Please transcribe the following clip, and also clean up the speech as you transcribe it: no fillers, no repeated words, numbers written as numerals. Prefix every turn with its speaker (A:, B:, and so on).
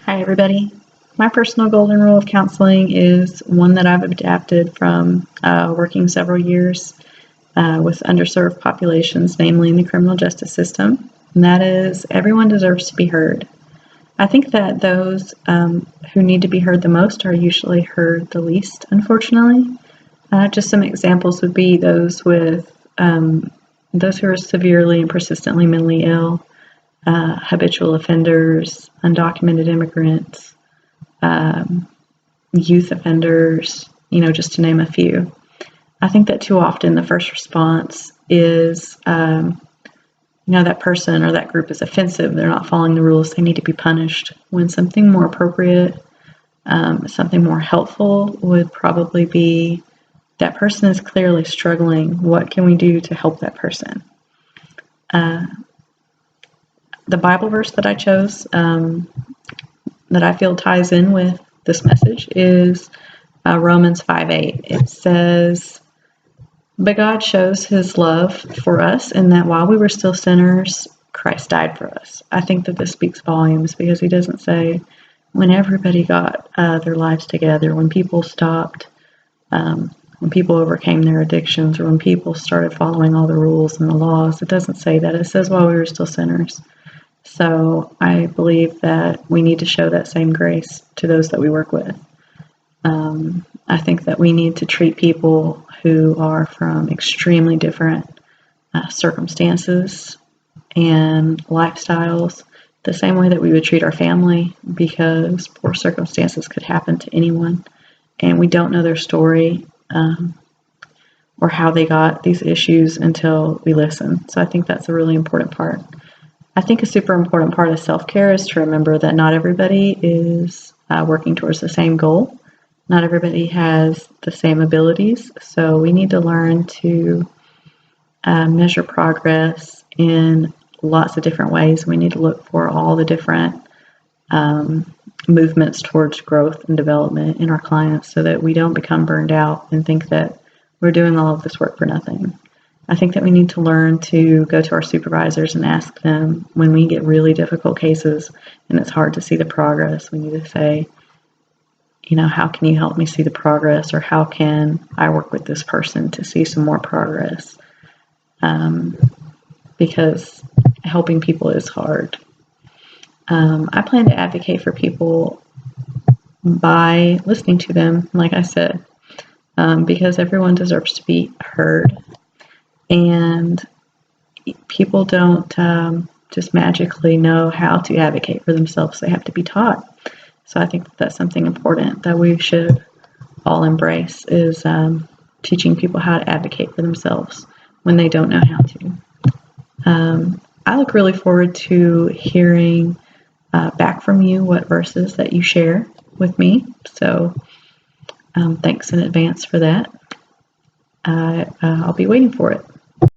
A: Hi, everybody. My personal golden rule of counseling is one that I've adapted from working several years with underserved populations, namely in the criminal justice system, and that is everyone deserves to be heard. I think that those who need to be heard the most are usually heard the least, unfortunately. Just some examples would be those who are severely and persistently mentally ill, habitual offenders, undocumented immigrants, youth offenders, just to name a few. I think that too often the first response is, that person or that group is offensive. They're not following the rules. They need to be punished. When something more appropriate, something more helpful would probably be that person is clearly struggling. What can we do to help that person? The Bible verse that I chose that I feel ties in with this message is Romans 5:8. It says, "But God shows his love for us in that while we were still sinners, Christ died for us." I think that this speaks volumes because he doesn't say when everybody got their lives together, when people stopped, when people overcame their addictions, or when people started following all the rules and the laws. It doesn't say that. It says while we were still sinners. So I believe that we need to show that same grace to those that we work with. I think that we need to treat people who are from extremely different circumstances and lifestyles the same way that we would treat our family, because poor circumstances could happen to anyone, and we don't know their story or how they got these issues until we listen. So I think that's a really important part. I think a super important part of self-care is to remember that not everybody is working towards the same goal. Not everybody has the same abilities, so we need to learn to measure progress in lots of different ways. We need to look for all the different movements towards growth and development in our clients so that we don't become burned out and think that we're doing all of this work for nothing. I think that we need to learn to go to our supervisors and ask them when we get really difficult cases and it's hard to see the progress. We need to say, how can you help me see the progress, or how can I work with this person to see some more progress? Because helping people is hard. I plan to advocate for people by listening to them, like I said, because everyone deserves to be heard. And people don't just magically know how to advocate for themselves. They have to be taught. So I think that that's something important that we should all embrace, is teaching people how to advocate for themselves when they don't know how to. I look really forward to hearing back from you what verses that you share with me. So thanks in advance for that. I'll be waiting for it.